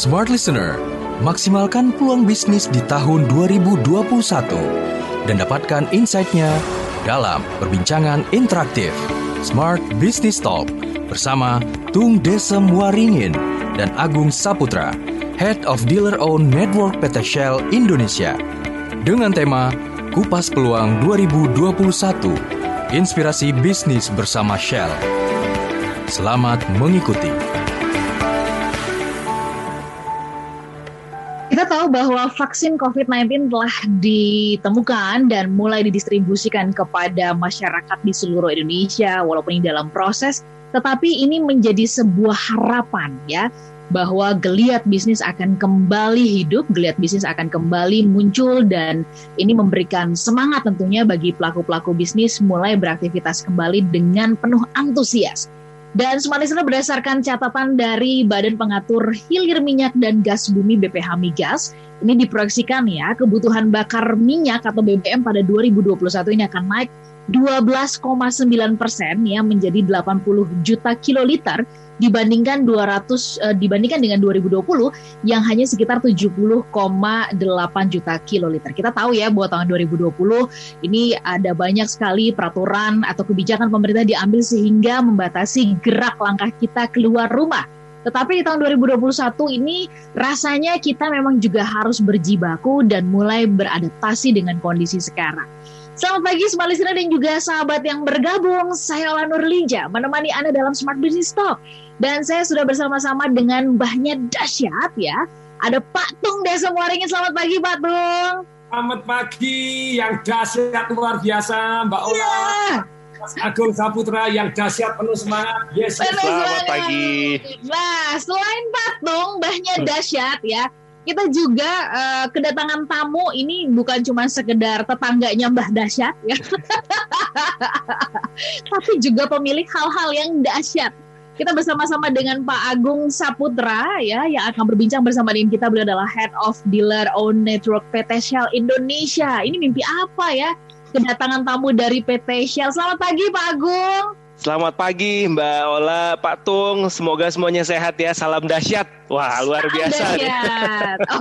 Smart Listener, maksimalkan peluang bisnis di tahun 2021 dan dapatkan insight-nya dalam perbincangan interaktif Smart Business Talk bersama Tung Desem Waringin dan Agung Saputra, Head of Dealer Owned Network PT Shell Indonesia, dengan tema Kupas Peluang 2021, Inspirasi Bisnis bersama Shell. Selamat mengikuti. Kita tahu bahwa vaksin COVID-19 telah ditemukan dan mulai didistribusikan kepada masyarakat di seluruh Indonesia, walaupun ini dalam proses, tetapi ini menjadi sebuah harapan ya, bahwa geliat bisnis akan kembali hidup, geliat bisnis akan kembali muncul, dan ini memberikan semangat tentunya bagi pelaku-pelaku bisnis mulai beraktivitas kembali dengan penuh antusias. Dan Smart Listener, berdasarkan catatan dari Badan Pengatur Hilir Minyak dan Gas Bumi BPH Migas, ini diproyeksikan ya, kebutuhan bakar minyak atau BBM pada 2021 ini akan naik 12,9% ya, menjadi 80 juta kiloliter dibandingkan dengan 2020 yang hanya sekitar 70,8 juta kiloliter. Kita tahu ya bahwa tahun 2020 ini ada banyak sekali peraturan atau kebijakan pemerintah diambil sehingga membatasi gerak langkah kita keluar rumah. Tetapi di tahun 2021 ini rasanya kita memang juga harus berjibaku dan mulai beradaptasi dengan kondisi sekarang. Selamat pagi Smart Listener dan juga sahabat yang bergabung. Saya Ola Nurlinja menemani Anda dalam Smart Business Talk. Dan saya sudah bersama-sama dengan mbahnya dahsyat ya. Ada Pak Tung Desem Waringin. Selamat pagi Pak Tung. Selamat pagi yang dahsyat luar biasa Mbak Ola. Yeah. Mas Agung Saputra yang dahsyat penuh semangat. Yes, selamat pagi. Nah, selain Pak Tung, mbahnya dahsyat ya, kita juga kedatangan tamu ini bukan cuma sekedar tetangganya Mbah Dahsyat ya. Tapi juga pemilik hal-hal yang dahsyat. Kita bersama-sama dengan Pak Agung Saputra ya, yang akan berbincang bersama dengan kita. Beliau adalah Head of Dealer Owned Network PT Shell Indonesia. Ini mimpi apa ya? Kedatangan tamu dari PT Shell. Selamat pagi Pak Agung. Selamat pagi Mbak Ola, Pak Tung. Semoga semuanya sehat ya. Salam dahsyat. Wah, luar biasa.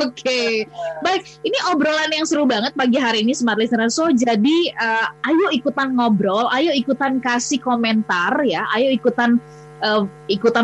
Oke. Baik, ini obrolan yang seru banget pagi hari ini Smart Listener. So, jadi ayo ikutan ngobrol, ayo ikutan kasih komentar ya, ayo ikutan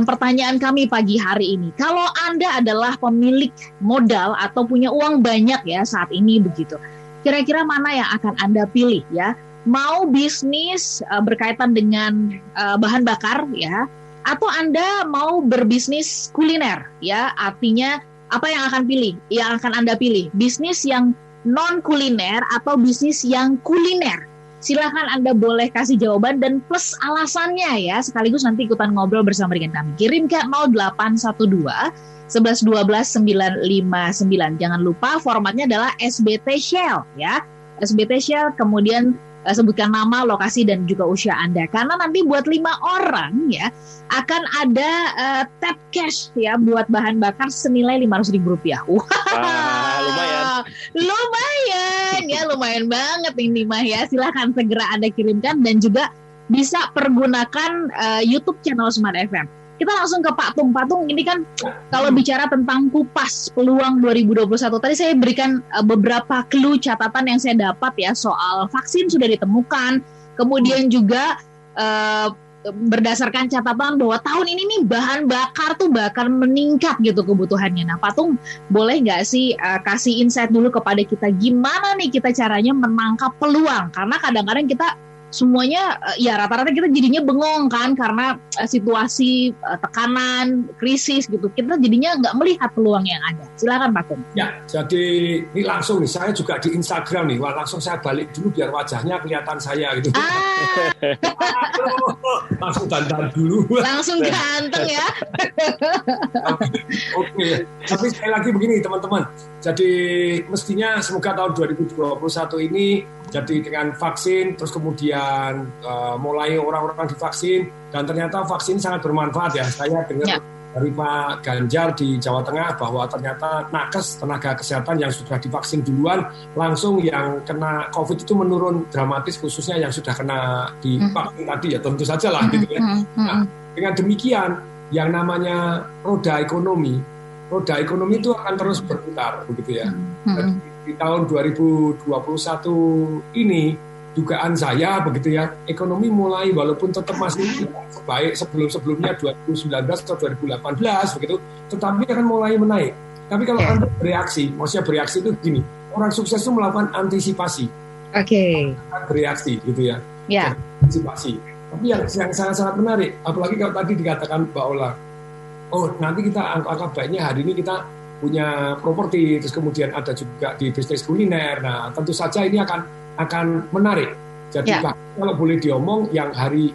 pertanyaan kami pagi hari ini. Kalau Anda adalah pemilik modal atau punya uang banyak ya saat ini begitu, kira-kira mana yang akan Anda pilih ya? Mau bisnis berkaitan dengan bahan bakar ya, atau Anda mau berbisnis kuliner ya, artinya apa yang akan pilih? Yang akan Anda pilih bisnis yang non kuliner atau bisnis yang kuliner? Silakan Anda boleh kasih jawaban dan plus alasannya ya, sekaligus nanti ikutan ngobrol bersama dengan kami. Kirim ke 0812 11 12 959. Jangan lupa formatnya adalah SBT Shell ya, SBT Shell, kemudian sebutkan nama, lokasi, dan juga usia Anda. Karena nanti buat 5 orang ya akan ada tap cash ya buat bahan bakar senilai Rp500.000. Wah, lumayan ya, lumayan banget ini mah ya. Silahkan segera Anda kirimkan dan juga bisa pergunakan YouTube channel Smart FM. Kita langsung ke Pak Tung. Pak Tung, ini kan kalau bicara tentang kupas peluang 2021, tadi saya berikan beberapa clue catatan yang saya dapat ya, soal vaksin sudah ditemukan, kemudian juga berdasarkan catatan bahwa tahun ini nih bahan bakar tuh bakal meningkat gitu kebutuhannya. Nah Pak Tung, boleh nggak sih kasih insight dulu kepada kita, gimana nih kita caranya menangkap peluang? Karena kadang-kadang kita semuanya ya rata-rata kita jadinya bengong kan, karena situasi tekanan, krisis gitu. Kita jadinya nggak melihat peluang yang ada. Silakan Pak Tung. Ya, jadi ini langsung nih, saya juga di Instagram nih. Wah, langsung saya balik dulu biar wajahnya kelihatan saya gitu. Langsung dandan dulu. Langsung ganteng ya. Oke. Tapi sekali lagi begini teman-teman. Jadi mestinya semoga tahun 2021 ini jadi dengan vaksin, terus kemudian mulai orang-orang divaksin, dan ternyata vaksin sangat bermanfaat ya. Saya dengar dari Pak Ganjar di Jawa Tengah bahwa ternyata nakes, tenaga kesehatan yang sudah divaksin duluan, langsung yang kena COVID itu menurun dramatis, khususnya yang sudah kena di vaksin tadi ya, tentu saja lah gitu ya. Nah, dengan demikian, yang namanya roda roda ekonomi itu akan terus berputar begitu ya. Dan di tahun 2021 ini dugaan saya begitu ya, ekonomi mulai walaupun tetap masih baik sebelum-sebelumnya 2019 atau 2018 begitu, tetapi akan mulai menaik. Tapi kalau Anda bereaksi, maksudnya bereaksi itu gini, orang sukses itu melakukan antisipasi. Bereaksi gitu ya. Antisipasi. Tapi yang sangat-sangat menarik, apalagi kalau tadi dikatakan Mbak Ola, oh nanti kita angka baiknya hari ini kita punya properti, terus kemudian ada juga di bisnis kuliner. Nah tentu saja ini akan menarik. Jadi kalau boleh diomong yang hari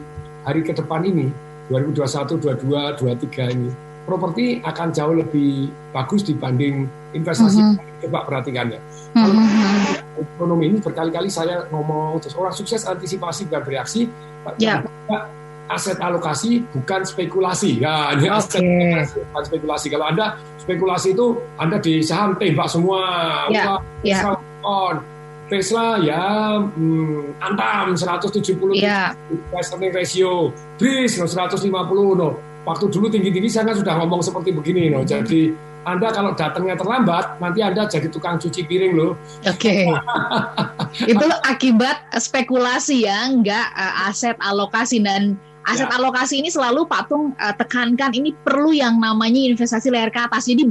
ke depan ini 2021, 22, 23 ini properti akan jauh lebih bagus dibanding investasi. Coba perhatikan ya. Kalau ekonomi ini berkali-kali saya ngomong, terus orang sukses antisipasi bukan bereaksi. Aset alokasi bukan spekulasi. Ya, ini aset alokasi bukan spekulasi. Kalau Anda spekulasi itu Anda di saham tembak semua. Tesla ya antam 170 price earning ratio, BRIS 150 Waktu dulu tinggi-tinggi saya kan sudah ngomong seperti begini Jadi Anda kalau datangnya terlambat, nanti Anda jadi tukang cuci piring loh. Itu akibat spekulasi ya, enggak aset alokasi. Dan aset alokasi ini selalu Pak Tung tekankan, ini perlu yang namanya investasi layar ke atas. Jadi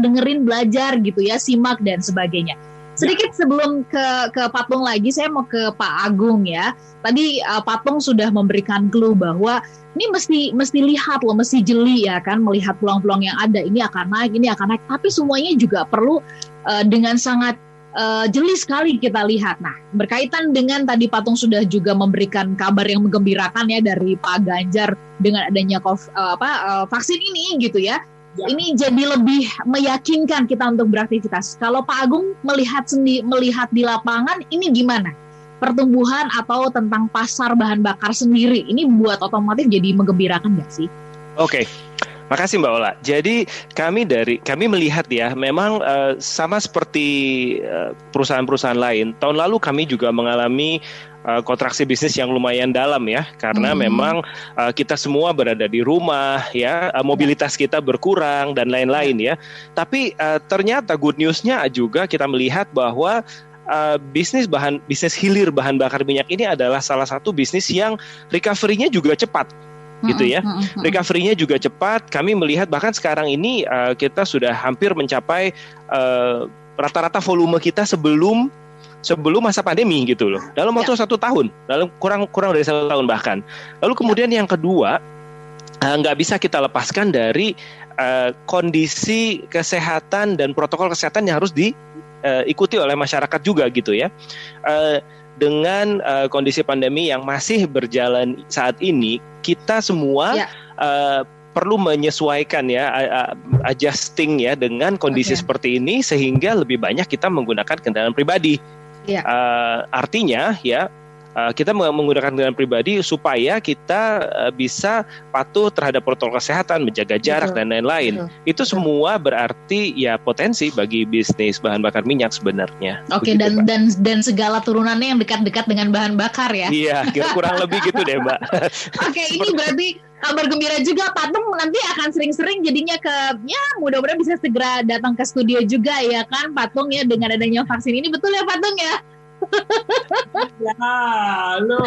dengerin belajar gitu ya, simak dan sebagainya. Sedikit sebelum ke Pak Tung lagi, saya mau ke Pak Agung ya. Tadi Pak Tung sudah memberikan clue bahwa ini mesti lihat loh, mesti jeli ya kan, melihat peluang-peluang yang ada. Ini akan naik. Tapi semuanya juga perlu dengan sangat jeli sekali kita lihat. Nah, berkaitan dengan tadi Pak Tung sudah juga memberikan kabar yang menggembirakan ya dari Pak Ganjar dengan adanya vaksin ini gitu ya. Ini jadi lebih meyakinkan kita untuk beraktivitas. Kalau Pak Agung melihat di lapangan, ini gimana? Pertumbuhan atau tentang pasar bahan bakar sendiri, ini buat otomotif jadi menggembirakan nggak sih? Oke. Makasih Mbak Ola. Jadi kami melihat ya, memang sama seperti perusahaan-perusahaan lain. Tahun lalu kami juga mengalami kontraksi bisnis yang lumayan dalam ya, karena memang kita semua berada di rumah ya, mobilitas kita berkurang dan lain-lain ya. Tapi ternyata good news-nya juga kita melihat bahwa bisnis hilir bahan bakar minyak ini adalah salah satu bisnis yang recovery-nya juga cepat. Gitu ya, recovery-nya juga cepat. Kami melihat bahkan sekarang ini kita sudah hampir mencapai rata-rata volume kita sebelum masa pandemi gitu loh. Dalam waktu 1 tahun, dalam kurang dari 1 tahun bahkan. Lalu kemudian yang kedua, nggak bisa kita lepaskan dari kondisi kesehatan dan protokol kesehatan yang harus diikuti oleh masyarakat juga gitu ya. Dengan kondisi pandemi yang masih berjalan saat ini, kita semua perlu menyesuaikan ya, adjusting ya dengan kondisi seperti ini, sehingga lebih banyak kita menggunakan kendaraan pribadi. Artinya ya, kita menggunakan kendaraan pribadi supaya kita bisa patuh terhadap protokol kesehatan, menjaga jarak dan lain-lain. Itu semua berarti ya potensi bagi bisnis bahan bakar minyak sebenarnya. Dan segala turunannya yang dekat-dekat dengan bahan bakar ya. Iya, kurang lebih gitu deh Mbak. Ini berarti kabar gembira juga, Pak Tung nanti akan sering-sering jadinya mudah-mudahan bisa segera datang ke studio juga ya kan Pak Tung ya, dengan adanya vaksin ini, betul ya Pak Tung ya? Halo.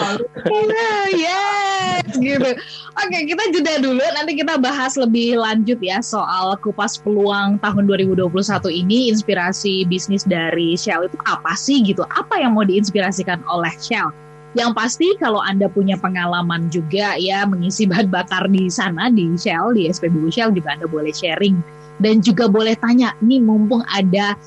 Yes, gitu. Oke, kita jeda dulu. Nanti kita bahas lebih lanjut ya soal kupas peluang tahun 2021 ini. Inspirasi bisnis dari Shell itu apa sih gitu? Apa yang mau diinspirasikan oleh Shell? Yang pasti kalau Anda punya pengalaman juga ya mengisi bahan bakar di sana di Shell, di SPBU Shell juga Anda boleh sharing dan juga boleh tanya. Nih mumpung ada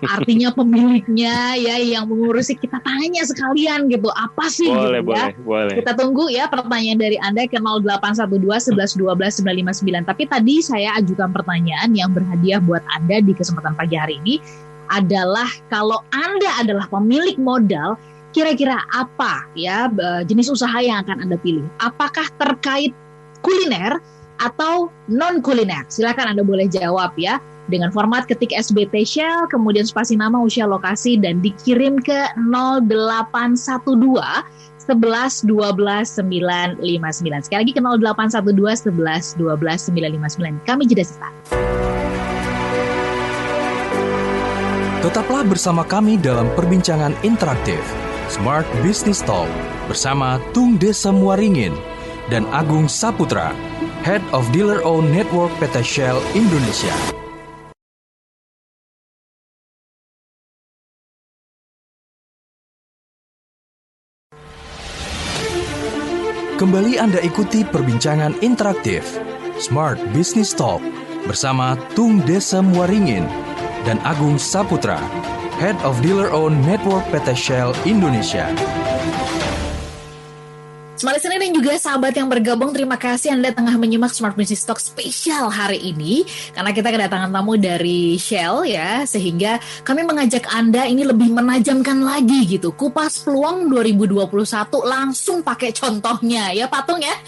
artinya pemiliknya ya yang mengurusi, kita tanya sekalian gitu, apa sih boleh. Kita tunggu ya pertanyaan dari Anda ke 0812 11 12 959. Tapi tadi saya ajukan pertanyaan yang berhadiah buat Anda di kesempatan pagi hari ini adalah, kalau Anda adalah pemilik modal, kira-kira apa ya jenis usaha yang akan Anda pilih? Apakah terkait kuliner atau non kuliner? Silakan Anda boleh jawab ya. Dengan format ketik SBT Shell, kemudian spasi nama, usia, lokasi, dan dikirim ke 0812 11 12 959. Sekali lagi ke 0812 11 12 959. Kami jeda sesaat. Tetaplah bersama kami dalam perbincangan interaktif Smart Business Talk bersama Tung Desem Waringin dan Agung Saputra, Head of Dealer Owned Network PT Shell Indonesia. Kembali Anda ikuti perbincangan interaktif Smart Business Talk bersama Tung Desem Waringin dan Agung Saputra, Head of Dealer Owned Network PT Shell Indonesia. Smart Listener dan juga sahabat yang bergabung, terima kasih Anda tengah menyimak Smart Business Talk spesial hari ini karena kita kedatangan tamu dari Shell ya, sehingga kami mengajak Anda ini lebih menajamkan lagi gitu, kupas peluang 2021 langsung pakai contohnya ya Patung ya.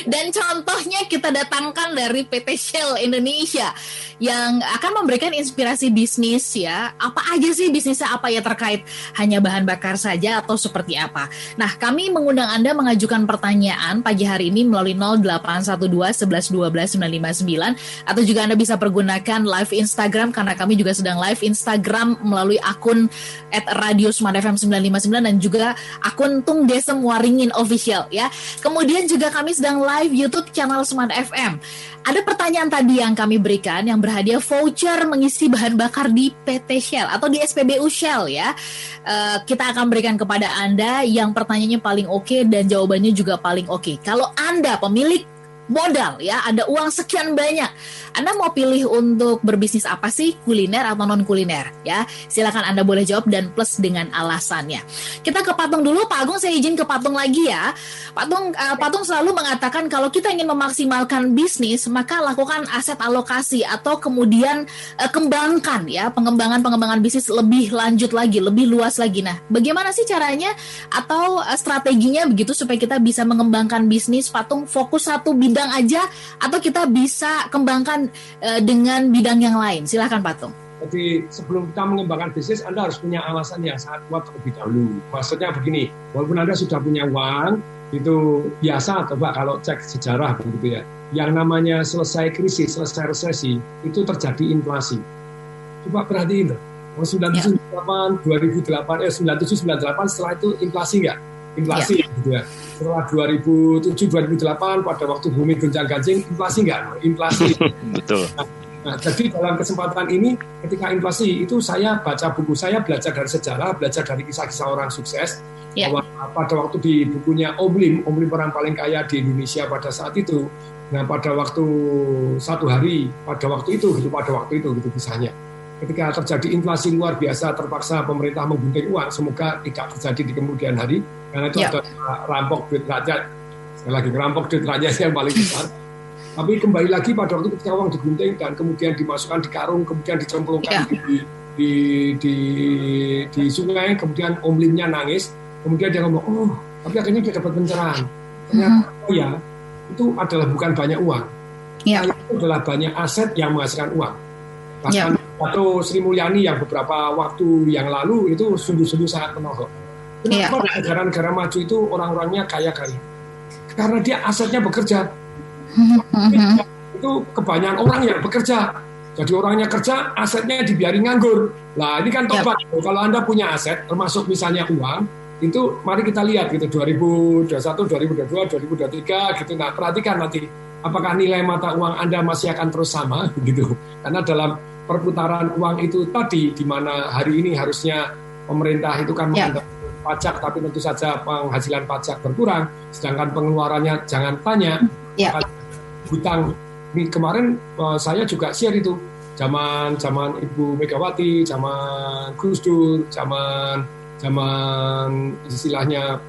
Dan contohnya kita datangkan dari PT Shell Indonesia yang akan memberikan inspirasi bisnis ya. Apa aja sih bisnisnya, apa ya, terkait hanya bahan bakar saja atau seperti apa. Nah, kami mengundang Anda mengajukan pertanyaan pagi hari ini melalui 0812 11 12 959 atau juga Anda bisa pergunakan live Instagram karena kami juga sedang live Instagram melalui akun @radiosmartfm 959 dan juga akun Tung Desem Waringin Official ya. Kemudian juga kami sedang live YouTube channel Smart FM. Ada pertanyaan tadi yang kami berikan yang berhadiah voucher mengisi bahan bakar di PT Shell atau di SPBU Shell ya. Kita akan berikan kepada Anda yang pertanyaannya paling oke dan jawabannya juga paling oke. Kalau Anda pemilik modal ya, ada uang sekian banyak, Anda mau pilih untuk berbisnis apa sih, kuliner atau non kuliner ya? Silakan Anda boleh jawab dan plus dengan alasannya. Kita ke Patung dulu, Pak Agung, saya izin ke Patung lagi ya. Patung selalu mengatakan kalau kita ingin memaksimalkan bisnis maka lakukan aset alokasi atau kemudian kembangkan ya, pengembangan bisnis lebih lanjut lagi, lebih luas lagi. Nah, bagaimana sih caranya atau strateginya begitu supaya kita bisa mengembangkan bisnis, Patung, fokus satu bidang aja atau kita bisa kembangkan dengan bidang yang lain? Silakan Patung. Jadi sebelum kita mengembangkan bisnis, Anda harus punya alasan yang sangat kuat terlebih dahulu. Maksudnya begini, walaupun Anda sudah punya uang, itu biasa coba kalau cek sejarah begitu ya. Yang namanya selesai krisis, selesai resesi, itu terjadi inflasi. Coba perhatiin tuh. 1998, 97, 98 setelah itu inflasi nggak? Inflasi gitu ya. Setelah 2007, 2008 pada waktu bumi gonjang-ganjing, inflasi nggak? Inflasi. Betul. Nah, jadi dalam kesempatan ini ketika inflasi itu saya baca buku, saya belajar dari sejarah, belajar dari kisah-kisah orang sukses. Bahwa pada waktu di bukunya Om Lim orang paling kaya di Indonesia pada saat itu. Nah, pada waktu satu hari, pada waktu itu gitu kisahnya. Ketika terjadi inflasi luar biasa, terpaksa pemerintah menggunting uang, semoga tidak terjadi di kemudian hari, karena itu ada rampok duit rakyat, sekali lagi ngerampok duit rakyat yang paling besar. Tapi kembali lagi pada waktu ketika uang digunting dan kemudian dimasukkan di karung, kemudian dicemplungkan di sungai, kemudian Om Limnya nangis, kemudian dia ngomong, oh, tapi akhirnya dia dapat pencerahan. Ternyata itu adalah bukan banyak uang, itu adalah banyak aset yang menghasilkan uang. Bahkan atau Sri Mulyani yang beberapa waktu yang lalu itu sungguh-sungguh sangat menohok. Kenapa negara-negara maju itu orang-orangnya kaya-kaya? Karena dia asetnya bekerja. Itu kebanyakan orang yang bekerja. Jadi orangnya kerja, asetnya dibiarin nganggur. Nah, ini kan tobat. Kalau Anda punya aset, termasuk misalnya uang, itu mari kita lihat gitu 2021, 2022, 2023 gitu. Nah, perhatikan nanti apakah nilai mata uang Anda masih akan terus sama gitu. Karena dalam perputaran uang itu tadi, di mana hari ini harusnya pemerintah itu kan mengendalikan pajak, tapi tentu saja penghasilan pajak berkurang, sedangkan pengeluarannya jangan tanya. Hutang ini kemarin saya juga share itu zaman Ibu Megawati, zaman Gus Dur, zaman istilahnya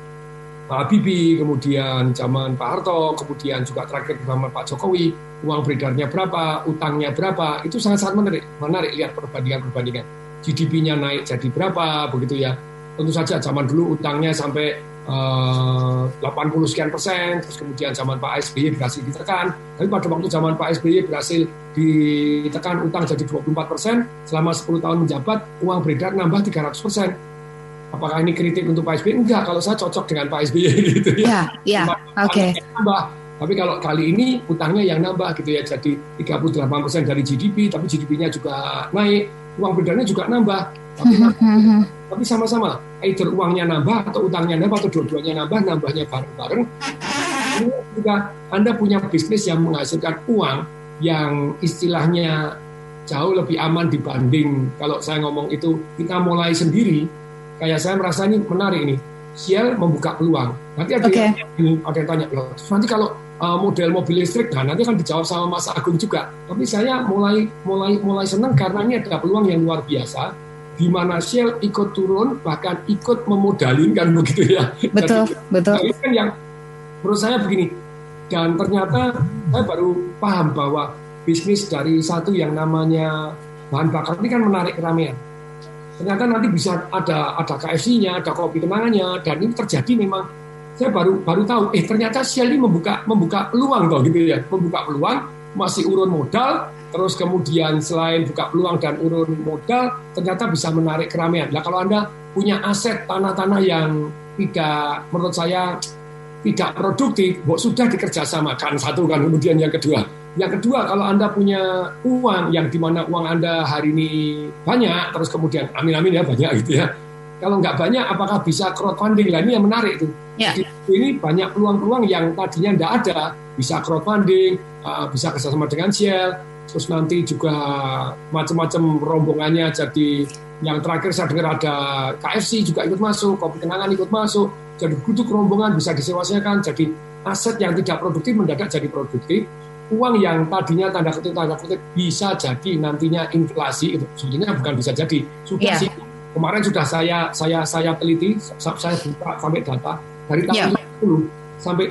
Pak Habibie, kemudian zaman Pak Harto, kemudian juga terakhir bersama Pak Jokowi, uang beredarnya berapa, utangnya berapa, itu sangat-sangat menarik lihat perbandingan. GDP-nya naik jadi berapa, begitu ya. Tentu saja zaman dulu utangnya sampai 80 sekian persen, terus kemudian zaman Pak SBY berhasil ditekan, tapi pada waktu zaman Pak SBY berhasil ditekan utang jadi 24%, selama 10 tahun menjabat, uang beredar nambah 300%. Apakah ini kritik untuk Pak SBY? Enggak, kalau saya cocok dengan Pak SBY gitu ya. Oke. Tapi kalau kali ini utangnya yang nambah gitu ya, jadi 38% dari GDP, tapi GDP-nya juga naik. uang beredarnya juga nambah. Tapi sama-sama, either uangnya nambah atau utangnya nambah atau dua-duanya nambahnya bareng-bareng. Jika Anda punya bisnis yang menghasilkan uang yang istilahnya jauh lebih aman dibanding kalau saya ngomong itu kita mulai sendiri, kayak saya merasa ini menarik ini. Shell membuka peluang. Nanti ada yang tanya, loh, nanti kalau model mobil listrik, nah nanti akan dijawab sama Mas Agung juga. Tapi saya mulai senang karena ini ada peluang yang luar biasa, di mana Shell ikut turun, bahkan ikut memodalin kan begitu ya. Betul. Ini kan yang menurut saya begini. Dan ternyata saya baru paham bahwa bisnis dari satu yang namanya bahan bakar ini kan menarik keramaian. Ternyata nanti bisa ada KFC-nya, ada kopi kenangannya, dan ini terjadi memang saya baru tahu. Ternyata Shell ini membuka peluang toh gitu ya, membuka peluang, masih urun modal, terus kemudian selain buka peluang dan urun modal, ternyata bisa menarik keramaian. Nah kalau Anda punya aset tanah-tanah yang tidak, menurut saya tidak produktif, sudah dikerjasamakan satu kan, kemudian yang kedua. Yang kedua, kalau Anda punya uang yang dimana uang Anda hari ini banyak, terus kemudian amin-amin ya banyak gitu ya. Kalau nggak banyak, apakah bisa crowdfunding? Lah ini yang menarik tuh. Ya. Jadi, ini banyak peluang-peluang yang tadinya nggak ada, bisa crowdfunding, bisa kerjasama dengan Shell, terus nanti juga macam-macam rombongannya. Jadi yang terakhir saya dengar ada KFC juga ikut masuk, kopi kenangan ikut masuk. Jadi duduk rombongan bisa disewa-sewakan. Jadi aset yang tidak produktif mendadak jadi produktif. Uang yang tadinya tanda kutip bisa jadi nantinya inflasi, itu sebetulnya bukan bisa jadi, sudah sih kemarin sudah saya teliti, saya buka sampai data dari tahun 20 sampai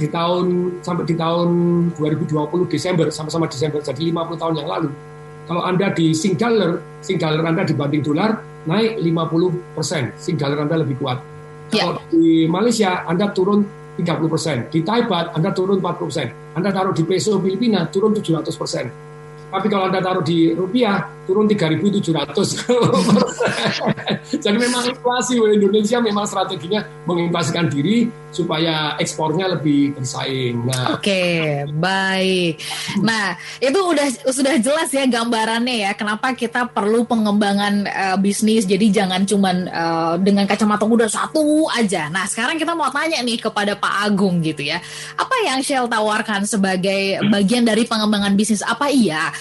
di tahun 2020 Desember, sama-sama Desember, jadi 50 tahun yang lalu. Kalau Anda di Sing dollar Anda dibanding dolar naik 50%, Sing dollar Anda lebih kuat. Kalau di Malaysia Anda turun 30%, di Thailand Anda turun 40%, Anda taruh di peso Filipina turun 700%. Tapi kalau Anda taruh di rupiah turun 3.700%. Jadi memang inflasi Indonesia memang strateginya menginflasikan diri supaya ekspornya lebih bersaing. Nah, Oke, baik. Nah, itu sudah jelas ya gambarannya ya kenapa kita perlu pengembangan bisnis. Jadi jangan cuman dengan kacamata udah satu aja. Nah, sekarang kita mau tanya nih kepada Pak Agung gitu ya. Apa yang Shell tawarkan sebagai bagian dari pengembangan bisnis? Apa iya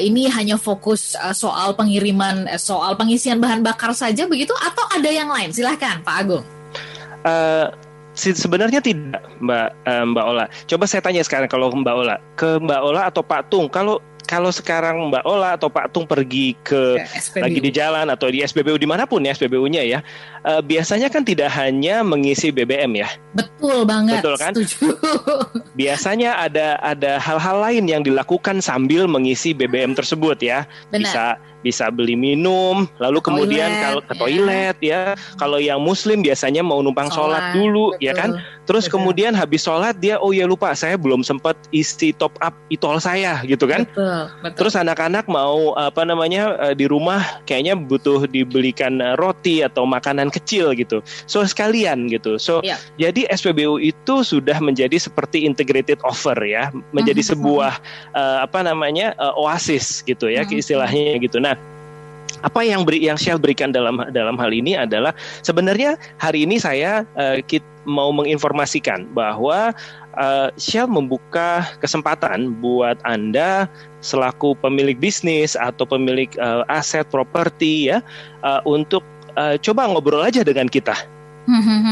ini hanya fokus soal pengiriman, soal pengisian bahan bakar saja begitu atau ada yang lain? Silahkan Pak Agung. Sebenarnya tidak, Mbak Ola. Coba saya tanya sekarang kalau Mbak Ola, ke Mbak Ola atau Pak Tung, kalau sekarang Mbak Ola atau Pak Tung pergi ke lagi di jalan atau di SPBU dimanapun ya SPBU-nya ya, biasanya kan tidak hanya mengisi BBM ya. Betul banget. Betul kan? Setuju. Biasanya ada hal-hal lain yang dilakukan sambil mengisi BBM tersebut ya. Benar. Bisa beli minum, lalu kemudian kalau ke toilet ya. Kalau yang Muslim biasanya mau numpang sholat dulu, betul, ya kan. Terus kemudian habis sholat dia lupa saya belum sempat isi top up e-tol saya gitu kan. Betul. Terus anak-anak mau di rumah kayaknya butuh dibelikan roti atau makanan kecil gitu. So sekalian gitu. So jadi SPBU itu sudah menjadi seperti integrated offer ya, menjadi sebuah oasis gitu ya istilahnya gitu. Nah, apa yang Shell berikan dalam hal ini adalah sebenarnya hari ini saya mau menginformasikan bahwa Shell membuka kesempatan buat Anda selaku pemilik bisnis atau pemilik aset properti ya untuk coba ngobrol aja dengan kita.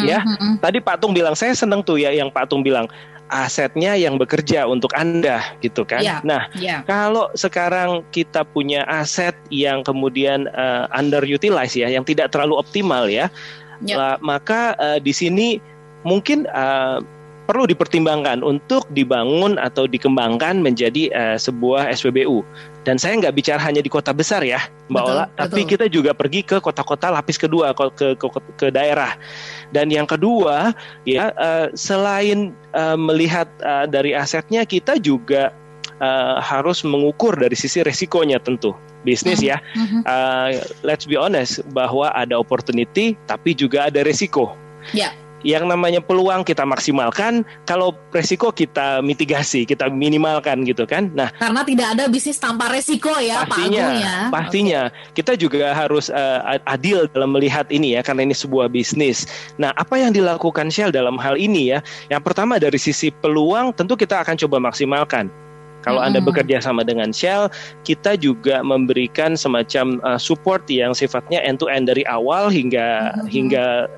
Ya, tadi Pak Tung bilang saya senang tuh ya yang Pak Tung bilang asetnya yang bekerja untuk Anda gitu kan. Kalau sekarang kita punya aset yang kemudian underutilized ya, yang tidak terlalu optimal ya, maka di sini mungkin perlu dipertimbangkan untuk dibangun atau dikembangkan menjadi sebuah SPBU. Dan saya nggak bicara hanya di kota besar ya, Mbak Ola, tapi kita juga pergi ke kota-kota lapis kedua, ke daerah. Dan yang kedua, ya selain melihat dari asetnya, kita juga harus mengukur dari sisi resikonya tentu. Bisnis ya, let's be honest bahwa ada opportunity, tapi juga ada resiko. yang namanya peluang kita maksimalkan, kalau resiko kita mitigasi, kita minimalkan gitu kan. Nah, karena tidak ada bisnis tanpa resiko ya, pastinya, Pak Agung ya. Pastinya. Kita juga harus adil dalam melihat ini ya, karena ini sebuah bisnis. Nah, apa yang dilakukan Shell dalam hal ini ya? Yang pertama dari sisi peluang, tentu kita akan coba maksimalkan. Kalau Anda bekerja sama dengan Shell, kita juga memberikan semacam support yang sifatnya end-to-end dari awal hingga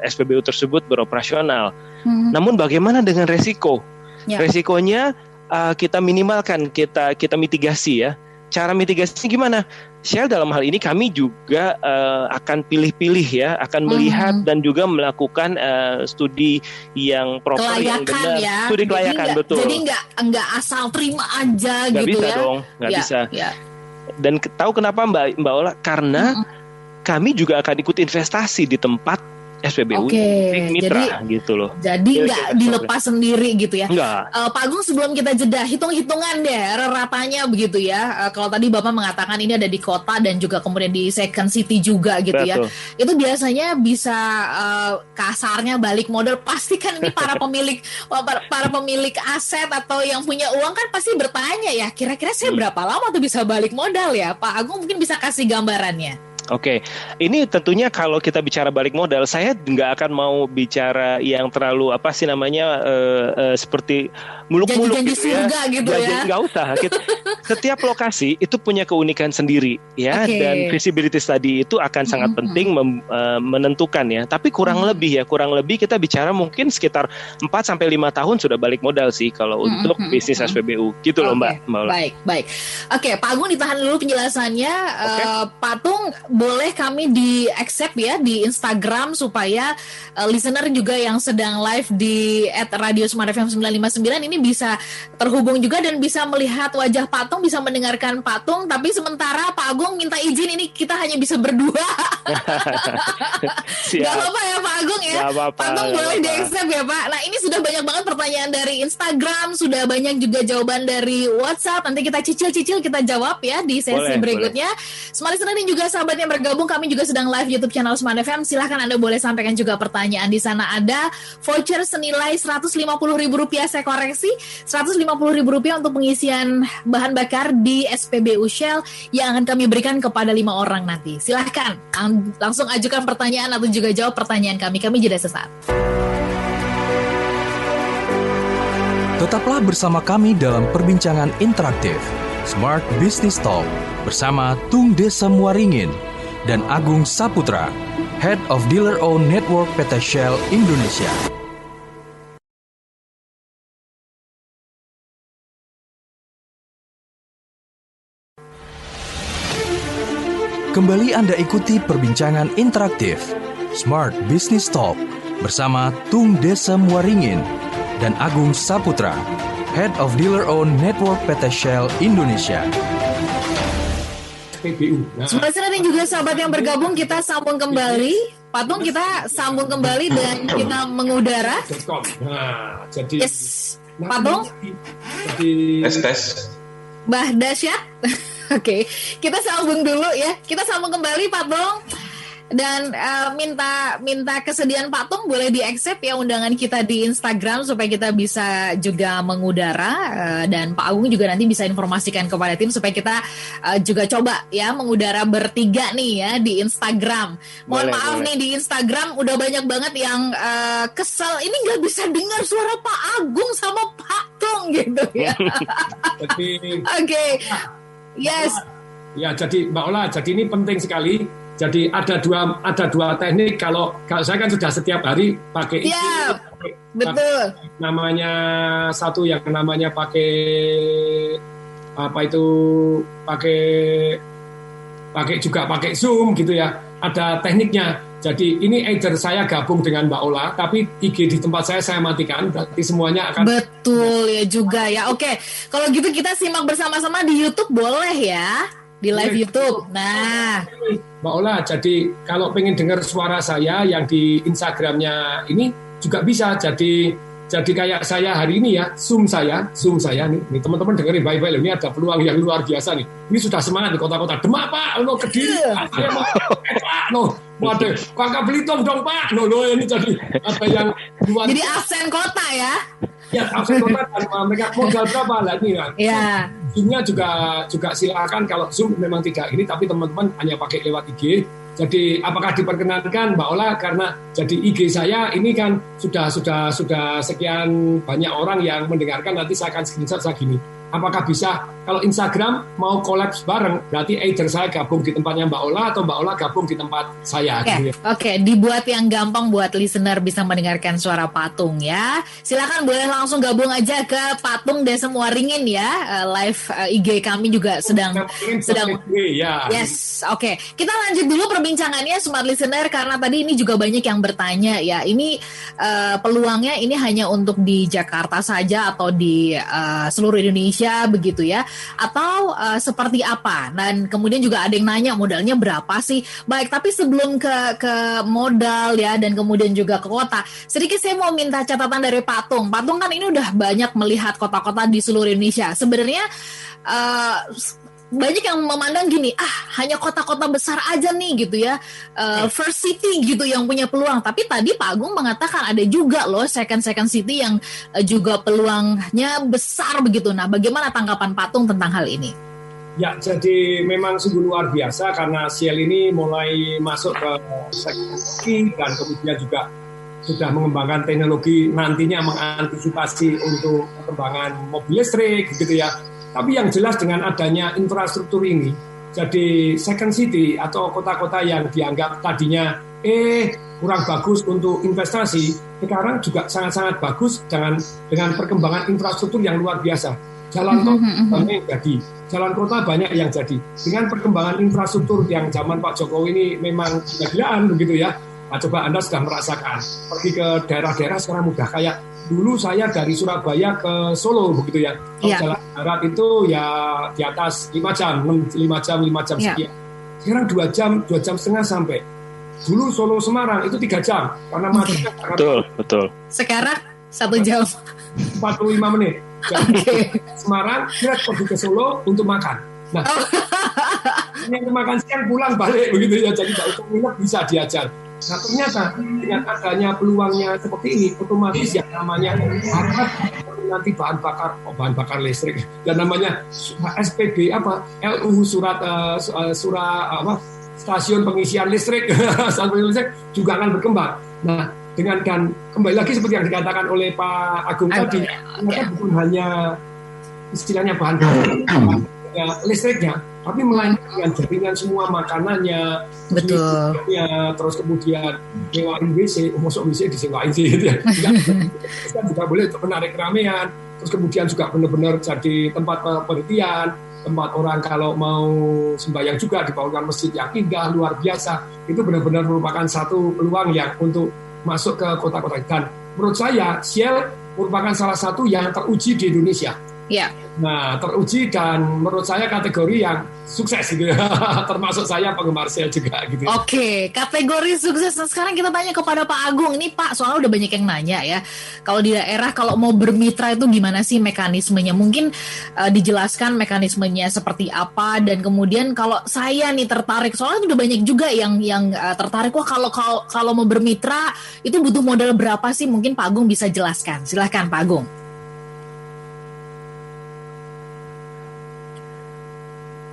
SPBU tersebut beroperasional. Namun bagaimana dengan resiko? Resikonya kita minimalkan, kita mitigasi ya. Cara mitigasinya gimana? Shell dalam hal ini kami juga akan pilih-pilih ya, akan melihat dan juga melakukan studi yang proper, kelayakan yang benar. Ya. Studi kelayakan, betul. Jadi nggak asal terima aja nggak gitu bisa ya. Dong, nggak bisa. Ya. Dan tahu kenapa Mbak Ola? Karena kami juga akan ikut investasi di tempat SPBU mitra gitu loh. Jadi nggak dilepas sendiri gitu ya. Pak Agung, sebelum kita jeda, hitung-hitungan deh ratanya begitu ya. Kalau tadi Bapak mengatakan ini ada di kota dan juga kemudian di second city juga gitu. Betul. Ya. Itu biasanya bisa kasarnya balik modal. Pasti kan ini para pemilik aset atau yang punya uang kan pasti bertanya ya, kira-kira saya berapa lama tuh bisa balik modal ya? Pak Agung mungkin bisa kasih gambarannya. Oke, ini tentunya kalau kita bicara balik modal, saya nggak akan mau bicara yang terlalu seperti muluk-muluk gitu ya. Surga gitu ya. Nggak usah. Setiap lokasi itu punya keunikan sendiri ya, dan visibility study itu akan sangat penting menentukan ya. Tapi kurang lebih kita bicara mungkin sekitar 4-5 tahun sudah balik modal sih kalau untuk bisnis SPBU gitu loh Mbak. Baik. Oke, Pak Agung ditahan dulu penjelasannya. Pak Tung, boleh kami di-accept ya di Instagram supaya listener juga yang sedang live di @radiosmartfm 959 ini bisa terhubung juga dan bisa melihat wajah Pak Tung, bisa mendengarkan Pak Tung. Tapi sementara Pak Agung minta izin, ini kita hanya bisa berdua. Gak apa-apa ya Pak Agung ya. Pak Tung boleh di-accept ya Pak. Nah, ini sudah banyak banget pertanyaan dari Instagram, sudah banyak juga jawaban dari WhatsApp. Nanti kita cicil-cicil kita jawab ya di sesi berikutnya. Smart Listener dan juga sahabat yang bergabung, kami juga sedang live YouTube channel Smart FM. Silahkan Anda boleh sampaikan juga pertanyaan. Di sana ada voucher senilai Rp150.000, saya koreksi, Rp150.000 untuk pengisian bahan bakar di SPBU Shell yang akan kami berikan kepada 5 orang nanti. Silahkan langsung ajukan pertanyaan atau juga jawab pertanyaan kami. Kami jeda sesaat. Tetaplah bersama kami dalam perbincangan interaktif Smart Business Talk bersama Tung Desem Waringin dan Agung Saputra, Head of Dealer Owned Network PT Shell Indonesia. Kembali Anda ikuti perbincangan interaktif Smart Business Talk bersama Tung Desem Waringin dan Agung Saputra, Head of Dealer Owned Network PT Shell Indonesia. Smart Listener dan juga sahabat yang bergabung, kita sambung kembali. Pak Tung, kita sambung kembali dan kita mengudara. Nah, jadi Pak Tung? Tes. Mbah Dasyat. Oke, kita sambung dulu ya. Kita sambung kembali Pak Tung. Dan minta kesediaan Pak Tung boleh di-accept ya undangan kita di Instagram supaya kita bisa juga mengudara, dan Pak Agung juga nanti bisa informasikan kepada tim supaya kita juga coba ya mengudara bertiga nih ya di Instagram. Mohon maaf nih, di Instagram udah banyak banget yang kesel, ini nggak bisa dengar suara Pak Agung sama Pak Tung gitu ya. Oke. Yes. Ya, jadi Mbak Ola, jadi ini penting sekali. Jadi ada dua teknik. Kalau saya kan sudah setiap hari pakai itu. Yeah, betul. Namanya satu yang namanya pakai pakai Zoom gitu ya. Ada tekniknya. Jadi ini either saya gabung dengan Mbak Ola, tapi IG di tempat saya matikan. Berarti semuanya akan. Betul ya juga ya. Oke, kalau gitu kita simak bersama-sama di YouTube boleh ya? Di live YouTube. Nah, Mbak Ola, jadi kalau pengen dengar suara saya yang di Instagramnya ini juga bisa. Jadi Jadi kayak saya hari ini ya, Zoom saya nih teman-teman dengerin baik-baik loh, ini ada peluang yang luar biasa nih. Ini sudah semangat di kota-kota. Demak Pak, lo Kediri, saya mau Pak, waduh, Kakak Belitung dong Pak, ini jadi ada yang luar. Jadi aksen kota ya? Ya, aksen kota dan mereka modal berapa lah ini kan? Ya. Zoom-nya juga silakan kalau Zoom memang tidak ini, tapi teman-teman hanya pakai lewat IG. Jadi apakah diperkenankan Mbak Ola, karena jadi IG saya ini kan sudah sekian banyak orang yang mendengarkan, nanti saya akan screenshot saya gini. Apakah bisa kalau Instagram mau collab bareng, berarti either saya gabung di tempatnya Mbak Ola atau Mbak Ola gabung di tempat saya. Oke, dibuat yang gampang buat listener bisa mendengarkan suara Patung ya. Silakan boleh langsung gabung aja ke Patung deh semua ringin ya. Live IG kami juga sedang ya. Yes, oke. Kita lanjut dulu perbincangannya Smart Listener, karena tadi ini juga banyak yang bertanya ya. Ini peluangnya ini hanya untuk di Jakarta saja atau di seluruh Indonesia begitu ya, atau seperti apa? Dan kemudian juga ada yang nanya modalnya berapa sih? Baik, tapi sebelum ke modal ya dan kemudian juga ke kota, sedikit saya mau minta catatan dari Patung. Patung kan ini udah banyak melihat kota-kota di seluruh Indonesia. Sebenarnya banyak yang memandang gini, hanya kota-kota besar aja nih gitu ya, first city gitu yang punya peluang. Tapi tadi Pak Agung mengatakan ada juga loh second city yang juga peluangnya besar begitu. Nah, bagaimana tanggapan Patung tentang hal ini? Ya, jadi memang sungguh luar biasa karena Shell ini mulai masuk ke second city dan kemudian juga sudah mengembangkan teknologi nantinya mengantisipasi untuk perkembangan mobil listrik gitu ya. Tapi yang jelas dengan adanya infrastruktur ini, jadi second city atau kota-kota yang dianggap tadinya kurang bagus untuk investasi, sekarang juga sangat-sangat bagus dengan perkembangan infrastruktur yang luar biasa. Jalan tol banyak yang jadi, jalan kota banyak yang jadi. Dengan perkembangan infrastruktur yang zaman Pak Jokowi ini memang gila-gilaan begitu ya. Nah, coba Anda sudah merasakan, pergi ke daerah-daerah sekarang mudah, kayak dulu saya dari Surabaya ke Solo begitu ya. Jalan darat itu ya di atas 5 jam sekian. Sekarang 2 jam setengah sampai. Dulu Solo Semarang itu 3 jam karena macetnya. Betul. Sekarang 1 jam 45 menit. Semarang direct pergi ke Solo untuk makan. Nah, yang makan siang pulang balik begitu ya. Jadi nggak usah nginep, bisa diajar. Nah, ternyata dengan adanya peluangnya seperti ini, otomatis yang namanya harga nanti bahan bakar listrik dan namanya SPB LU surat stasiun pengisian listrik juga akan berkembang. Nah, dengan kembali lagi seperti yang dikatakan oleh Pak Agung tadi, bukan hanya istilahnya bahan bakar listriknya, tapi melainkan dengan jaringan semua makanannya, terus kemudian nyewain WC, masuk WC disewain sih, gitu ya. Kita juga boleh untuk menarik keramaian, terus kemudian juga benar-benar jadi tempat penelitian, tempat orang kalau mau sembahyang juga dibangunkan masjid yang indah luar biasa. Itu benar-benar merupakan satu peluang yang untuk masuk ke kota-kota. Dan menurut saya Shell merupakan salah satu yang teruji di Indonesia. Ya. Nah, teruji dan menurut saya kategori yang sukses gitu ya. Termasuk saya penggemar Shell juga gitu. Oke, kategori sukses. Nah, sekarang kita tanya kepada Pak Agung. Ini Pak, soalnya udah banyak yang nanya ya. Kalau di daerah kalau mau bermitra itu gimana sih mekanismenya? Mungkin dijelaskan mekanismenya seperti apa, dan kemudian kalau saya nih tertarik, soalnya udah banyak juga yang tertarik. Wah, kalau mau bermitra itu butuh modal berapa sih? Mungkin Pak Agung bisa jelaskan. Silahkan Pak Agung.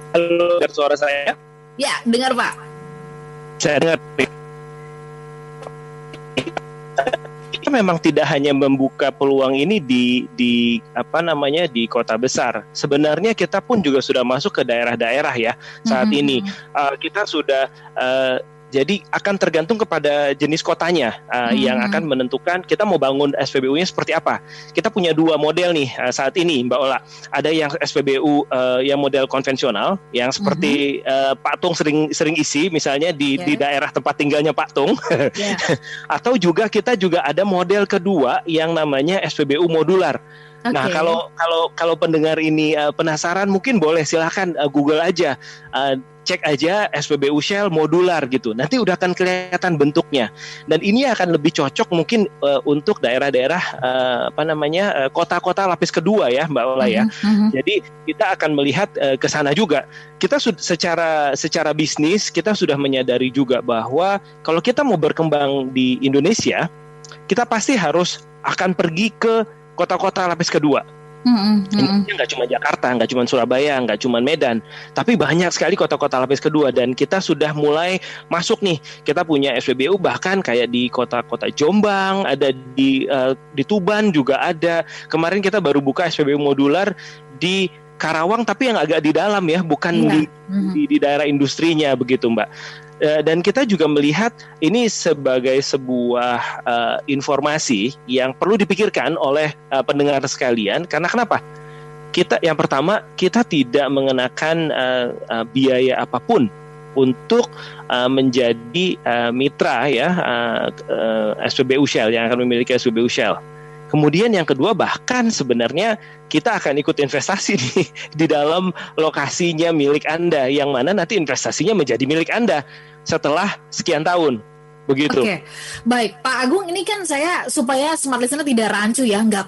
Halo, dengar suara saya? Ya, dengar Pak. Saya dengar. Kita memang tidak hanya membuka peluang ini di kota besar. Sebenarnya kita pun juga sudah masuk ke daerah-daerah ya saat ini. Kita sudah jadi akan tergantung kepada jenis kotanya yang akan menentukan kita mau bangun SPBU-nya seperti apa. Kita punya 2 model nih saat ini Mbak Ola. Ada yang SPBU yang model konvensional yang seperti Pak Tung sering isi misalnya di daerah tempat tinggalnya Pak Tung. Atau juga kita juga ada model kedua yang namanya SPBU modular. Okay. Nah, kalau pendengar ini penasaran, mungkin boleh silahkan Google aja. cek aja SPBU Shell modular gitu. Nanti udah akan kelihatan bentuknya. Dan ini akan lebih cocok mungkin untuk daerah-daerah kota-kota lapis kedua ya Mbak Ola ya. Jadi kita akan melihat ke sana juga. Kita secara bisnis kita sudah menyadari juga bahwa kalau kita mau berkembang di Indonesia, kita pasti harus akan pergi ke kota-kota lapis kedua. Ini nggak cuma Jakarta, nggak cuma Surabaya, nggak cuma Medan, tapi banyak sekali kota-kota lapis kedua dan kita sudah mulai masuk nih. Kita punya SPBU bahkan kayak di kota-kota Jombang, ada di Tuban juga ada. Kemarin kita baru buka SPBU modular di Karawang, tapi yang agak di dalam ya, bukan di daerah industrinya begitu Mbak. Dan kita juga melihat ini sebagai sebuah informasi yang perlu dipikirkan oleh pendengar sekalian. Karena kenapa? Yang pertama, kita tidak mengenakan biaya apapun untuk menjadi mitra ya SPBU Shell yang akan memiliki SPBU Shell. Kemudian yang kedua, bahkan sebenarnya kita akan ikut investasi di dalam lokasinya milik Anda, yang mana nanti investasinya menjadi milik Anda setelah sekian tahun. Begitu. Oke, baik Pak Agung, ini kan saya supaya smart listener tidak rancu ya, nggak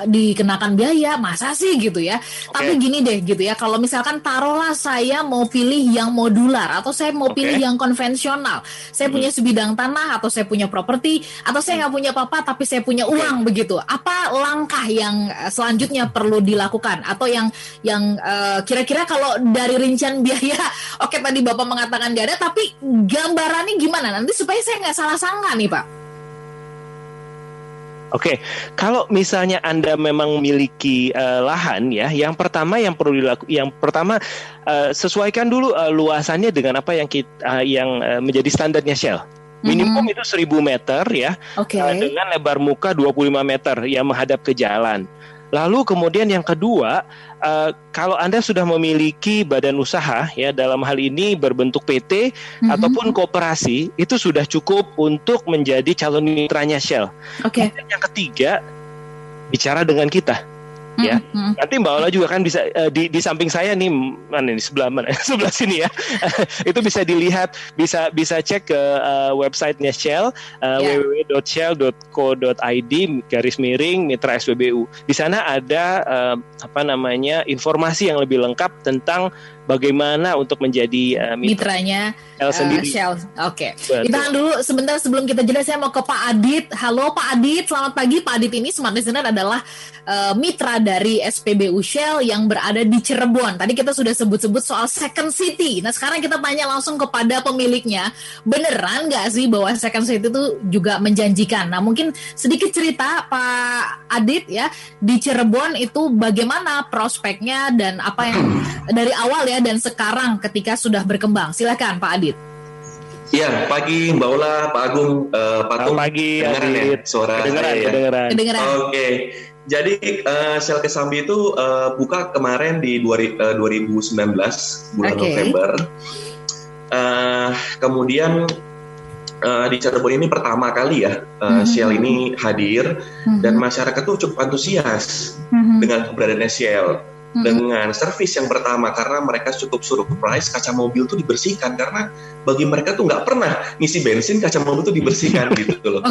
dikenakan biaya, masa sih gitu ya. Tapi gini deh gitu ya, kalau misalkan taruhlah saya mau pilih yang modular atau saya mau pilih yang konvensional, saya punya sebidang tanah atau saya punya properti atau saya nggak punya apa-apa tapi saya punya uang begitu. Apa langkah yang selanjutnya perlu dilakukan atau yang kira-kira kalau dari rincian biaya, tadi Bapak mengatakan nggak ada, tapi gambarannya gimana nanti supaya saya nggak salah sangka nih Pak. Oke, kalau misalnya Anda memang memiliki lahan ya, yang pertama yang perlu dilakukan, sesuaikan dulu luasannya dengan apa yang menjadi standarnya Shell. Minimum itu 1.000 meter ya, dengan lebar muka 25 meter yang menghadap ke jalan. Lalu kemudian yang kedua, kalau Anda sudah memiliki badan usaha ya, dalam hal ini berbentuk PT ataupun koperasi, itu sudah cukup untuk menjadi calon mitranya Shell. Kemudian yang ketiga, bicara dengan kita. Ya, nanti Mbak Ola juga kan bisa di samping saya nih, sebelah sini ya. Itu bisa dilihat, bisa cek ke websitenya Shell, www.shell.co.id/mitra SPBU. Di sana ada informasi yang lebih lengkap tentang bagaimana untuk menjadi mitranya Shell. Oke. Ditahan dulu sebentar sebelum kita jeda, saya mau ke Pak Adit. Halo Pak Adit, selamat pagi. Pak Adit ini Smart Listener adalah mitra dari SPBU Shell yang berada di Cirebon. Tadi kita sudah sebut-sebut soal Second City. Nah sekarang kita tanya langsung kepada pemiliknya, beneran nggak sih bahwa Second City itu juga menjanjikan? Nah mungkin sedikit cerita Pak Adit ya, di Cirebon itu bagaimana prospeknya dan apa yang dari awal ya dan sekarang ketika sudah berkembang. Silakan Pak Adit. Iya, pagi Mbak Ola, Pak Agung, Pak Tung. Pagi Adit. Ya? Suara kedengeran. Oke. Jadi Shell Kesambi itu buka kemarin di 2019 bulan November. Kemudian di Cirebon ini pertama kali ya Shell ini hadir dan masyarakat tuh cukup antusias dengan keberadaan Shell. Dengan servis yang pertama, karena mereka cukup surprise kaca mobil tuh dibersihkan, karena bagi mereka tuh nggak pernah ngisi bensin kaca mobil tuh dibersihkan gitu loh.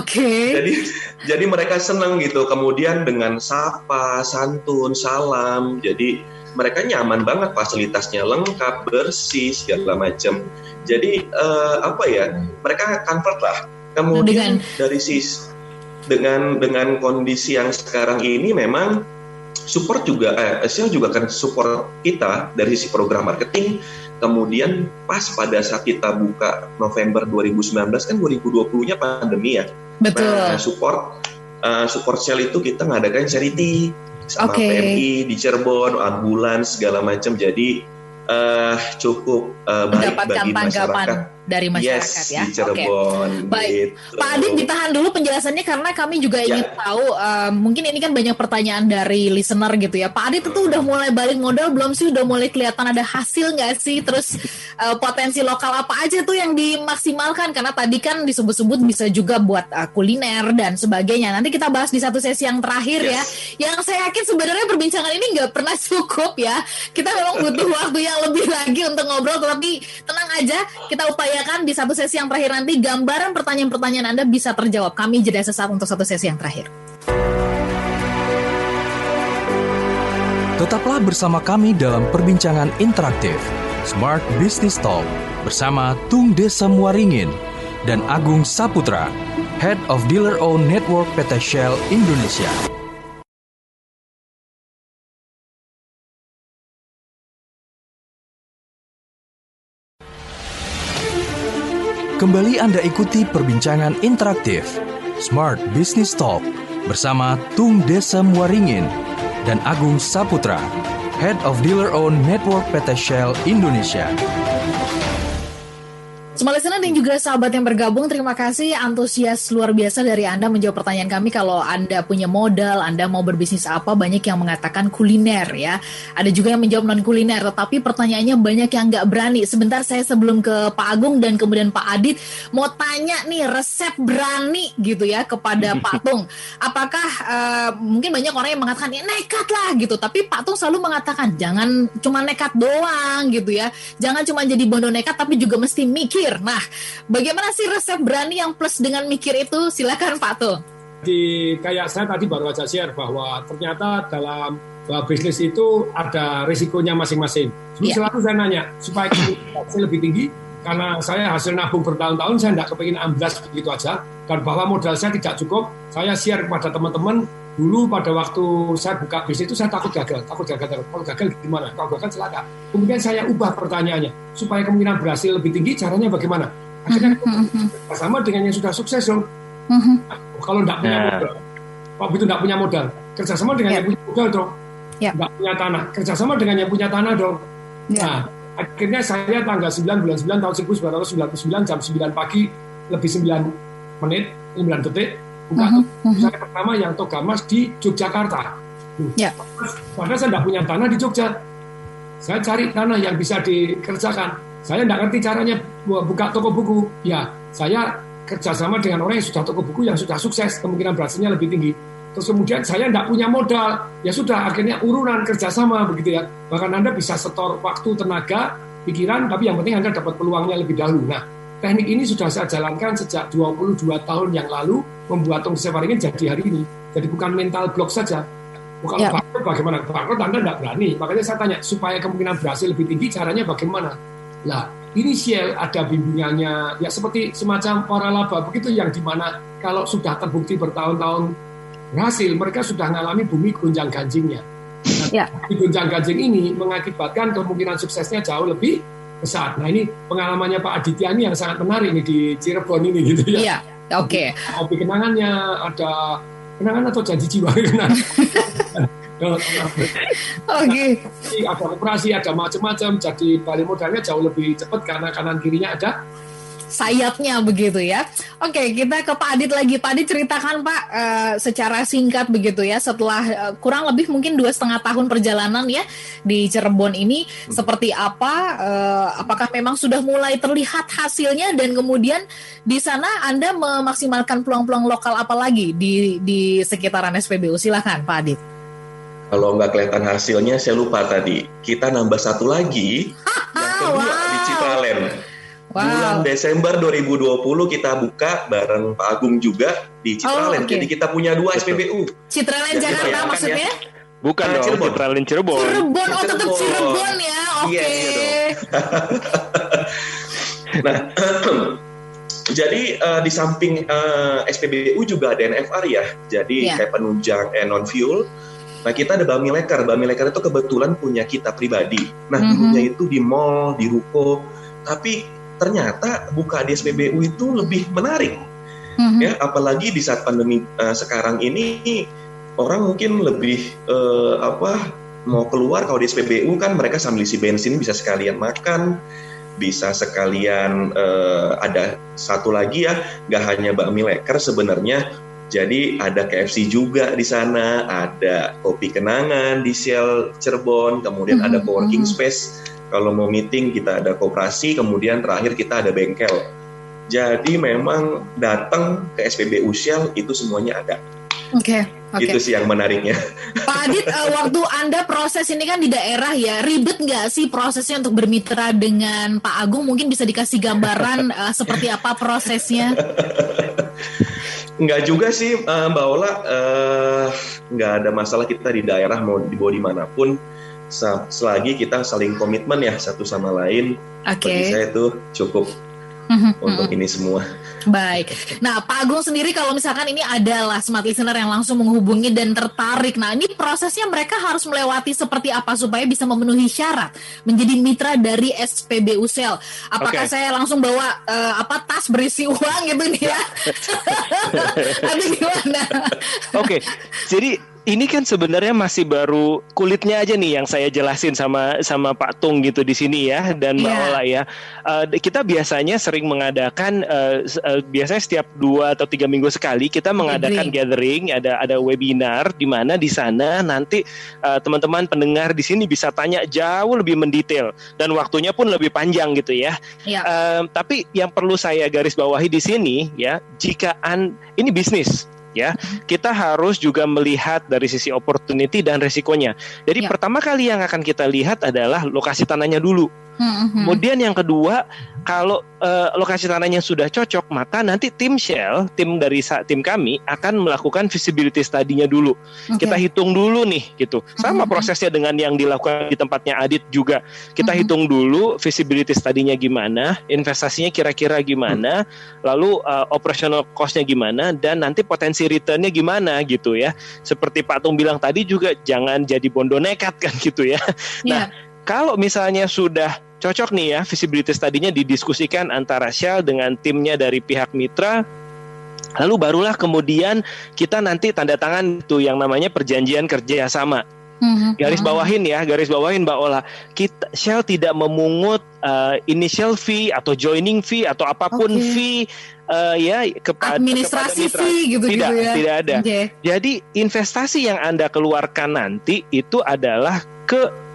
Jadi mereka senang gitu. Kemudian dengan sapa, santun, salam, jadi mereka nyaman banget, fasilitasnya lengkap, bersih segala macam. Jadi mereka comfort lah. Kemudian dengan kondisi yang sekarang ini memang support juga, Shell juga akan support kita dari sisi program marketing. Kemudian pas pada saat kita buka November 2019 kan 2020-nya pandemi ya. Betul. Nah, support Shell itu kita ngadakan charity sama PMI di Cirebon, ambulans segala macam. Jadi cukup baik bagi masyarakat. dari masyarakat ya. Di Cirebon. Baik, Gitu. Pak Adit ditahan dulu penjelasannya karena kami juga ingin tahu. Mungkin ini kan banyak pertanyaan dari listener gitu ya. Pak Adit itu udah mulai balik modal belum sih? Udah mulai kelihatan ada hasil nggak sih? Terus potensi lokal apa aja tuh yang dimaksimalkan? Karena tadi kan disebut-sebut bisa juga buat kuliner dan sebagainya. Nanti kita bahas di satu sesi yang terakhir ya. Yang saya yakin sebenarnya perbincangan ini nggak pernah cukup ya. Kita memang butuh waktu yang lebih lagi untuk ngobrol, tapi tenang aja, kita upayakan di satu sesi yang terakhir nanti gambaran pertanyaan-pertanyaan Anda bisa terjawab. Kami jeda sesaat untuk satu sesi yang terakhir. Tetaplah bersama kami dalam perbincangan interaktif Smart Business Talk bersama Tung Desem Waringin dan Agung Saputra, Head of Dealer Owned Network PT Shell Indonesia. Kembali Anda ikuti perbincangan interaktif Smart Business Talk bersama Tung Desem Waringin dan Agung Saputra, Head of Dealer Owned Network PT Shell Indonesia. Semua listener dan juga sahabat yang bergabung, terima kasih antusias luar biasa dari Anda menjawab pertanyaan kami. Kalau Anda punya modal, Anda mau berbisnis apa, banyak yang mengatakan kuliner ya. Ada juga yang menjawab non-kuliner, tetapi pertanyaannya banyak yang nggak berani. Sebentar saya sebelum ke Pak Agung dan kemudian Pak Adit, mau tanya nih resep berani gitu ya kepada Pak Tung. Apakah mungkin banyak orang yang mengatakan ya nekat lah gitu, tapi Pak Tung selalu mengatakan jangan cuma nekat doang gitu ya. Jangan cuma jadi bondo nekat, tapi juga mesti mikir. Nah, bagaimana sih resep berani yang plus dengan mikir itu? Silakan Pak Tung. Kayak saya tadi baru aja share bahwa ternyata dalam bisnis itu ada risikonya masing-masing. Selalu saya nanya supaya hasil lebih tinggi, karena saya hasil nabung bertahun-tahun, saya tidak kepingin amblas begitu aja. Dan bahwa modal saya tidak cukup, saya share kepada teman-teman. Dulu pada waktu saya buka bisnis itu saya takut gagal. Kalau gagal gimana? Kalau gagal celaka. Kemudian saya ubah pertanyaannya supaya kemungkinan berhasil lebih tinggi. Caranya bagaimana? Akhirnya sama dengan yang sudah sukses dong. Kalau tidak punya modal, waktu itu tidak punya modal, kerjasama dengan yang punya modal dong. Tidak punya tanah, kerjasama dengan yang punya tanah dong. Nah, akhirnya saya tanggal 9 bulan 9 tahun 1999 jam 9 pagi lebih 9 menit 9 detik buka saya pertama yang Togamas di Yogyakarta. Padahal saya tidak punya tanah di Jogja. Saya cari tanah yang bisa dikerjakan. Saya tidak ngerti caranya buka toko buku. Ya, saya kerjasama dengan orang yang sudah toko buku yang sudah sukses, kemungkinan berhasilnya lebih tinggi. Terus kemudian saya tidak punya modal. Ya sudah, akhirnya urunan kerjasama begitu ya. Bahkan Anda bisa setor waktu, tenaga, pikiran, tapi yang penting Anda dapat peluangnya lebih dahulu. Nah, teknik ini sudah saya jalankan sejak 22 tahun yang lalu, membuat Tung Desem Waringin jadi hari ini. Jadi bukan mental block saja. Bukan bangkrut bagaimana? Bangkrut Anda tidak berani. Makanya saya tanya, supaya kemungkinan berhasil lebih tinggi, caranya bagaimana? Lah, inisial ada bimbingannya, ya seperti semacam para laba, begitu yang dimana kalau sudah terbukti bertahun-tahun berhasil, mereka sudah mengalami bumi gonjang-ganjingnya. Nah, gonjang-ganjing ini mengakibatkan kemungkinan suksesnya jauh lebih besar. Nah, ini pengalamannya Pak Aditya ini yang sangat menarik nih di Cirebon ini gitu ya. Oke. Kopi kenangannya, ada kenangan atau janji jiwa kenangan. Ada operasi, ada macam-macam. Jadi balik modalnya jauh lebih cepat karena kanan kirinya ada sayapnya begitu ya. Oke, kita ke Pak Adit lagi. Pak Adit ceritakan Pak secara singkat begitu ya, setelah kurang lebih mungkin 2,5 tahun perjalanan ya di Cirebon ini seperti apa? Apakah memang sudah mulai terlihat hasilnya dan kemudian di sana Anda memaksimalkan peluang-peluang lokal apa lagi di sekitaran SPBU? Silakan Pak Adit. Kalau nggak kelihatan hasilnya, saya lupa tadi. Kita nambah satu lagi, yang kedua di Citraland. Bulan Desember 2020 kita buka bareng Pak Agung juga di Citraland. Jadi kita punya 2 SPBU. Citraland Jakarta maksudnya? Bukan dong, Citraland Cirebon. Cirebon, tetap Cirebon ya. Oke. Nah, jadi di samping SPBU juga ada NFR ya. Jadi kayak penunjang non-fuel. Nah, kita ada Bami Leker. Bami Leker itu kebetulan punya kita pribadi. Nah, dulunya itu di mall, di ruko. Tapi ternyata buka di SPBU itu lebih menarik. Ya, apalagi di saat pandemi sekarang ini orang mungkin lebih mau keluar. Kalau di SPBU kan mereka sambil isi bensin bisa sekalian makan. bisa sekalian ada satu lagi ya, nggak hanya bakmi leker sebenarnya. Jadi ada KFC juga di sana, ada kopi kenangan di Shell Cirebon, kemudian ada coworking space. Kalau mau meeting kita ada koperasi, kemudian terakhir kita ada bengkel. Jadi memang datang ke SPBU Shell itu semuanya ada. Oke. Itu sih yang menariknya. Pak Adit, waktu Anda proses ini kan di daerah ya, ribet nggak sih prosesnya untuk bermitra dengan Pak Agung? Mungkin bisa dikasih gambaran seperti apa prosesnya? Enggak juga sih Mbak Ola, nggak ada masalah kita di daerah mau dibawa dimanapun, selagi kita saling komitmen ya satu sama lain. Bagi saya itu cukup untuk ini semua. Baik. Nah, Pak Agung sendiri kalau misalkan ini adalah smart listener yang langsung menghubungi dan tertarik. Nah, ini prosesnya mereka harus melewati seperti apa supaya bisa memenuhi syarat menjadi mitra dari SPBU Shell? Apakah saya langsung bawa tas berisi uang gitu nih ya? Atau gimana? Oke. Jadi ini kan sebenarnya masih baru kulitnya aja nih yang saya jelasin sama Pak Tung gitu di sini ya, dan Mbak Ola ya. Kita biasanya sering mengadakan biasanya setiap 2 atau 3 minggu sekali kita mengadakan gathering, ada webinar di mana di sana nanti teman-teman pendengar di sini bisa tanya jauh lebih mendetail dan waktunya pun lebih panjang gitu ya. Tapi yang perlu saya garis bawahi di sini ya, jika ini bisnis ya, kita harus juga melihat dari sisi opportunity dan resikonya. Jadi pertama kali yang akan kita lihat adalah lokasi tanahnya dulu. Kemudian yang kedua, kalau lokasi tanahnya sudah cocok, maka nanti tim Shell, tim kami akan melakukan feasibility study-nya dulu. Kita hitung dulu nih gitu. Sama prosesnya dengan yang dilakukan di tempatnya Adit juga. Kita hitung dulu feasibility study-nya gimana, investasinya kira-kira gimana, lalu operational cost-nya gimana, dan nanti potensi return-nya gimana gitu ya. Seperti Pak Tung bilang tadi juga, jangan jadi bondo nekat kan gitu ya. Nah, kalau misalnya sudah cocok nih ya, feasibility study-nya didiskusikan antara Shell dengan timnya dari pihak mitra, lalu barulah kemudian kita nanti tanda tangan itu yang namanya perjanjian kerjasama. Garis bawahin Mbak Ola, Shell tidak memungut initial fee atau joining fee atau apapun fee kepada administrasi fee gitu ya. Tidak ada. Jadi investasi yang Anda keluarkan nanti itu adalah ke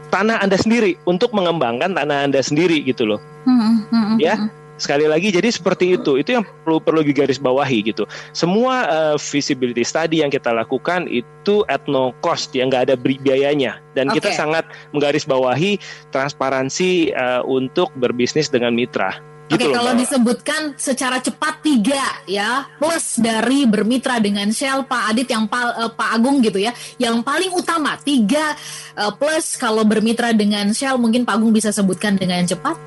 tanah Anda sendiri untuk mengembangkan tanah Anda sendiri gitu loh. Ya. Sekali lagi, jadi seperti itu yang perlu digarisbawahi gitu. Semua feasibility study yang kita lakukan itu at no cost, ya nggak ada biayanya, dan kita sangat menggarisbawahi transparansi untuk berbisnis dengan mitra. Gitu kalau disebutkan secara cepat 3 ya plus dari bermitra dengan Shell, Pak Adit yang Pak Agung gitu ya, yang paling utama 3 plus kalau bermitra dengan Shell, mungkin Pak Agung bisa sebutkan dengan cepat.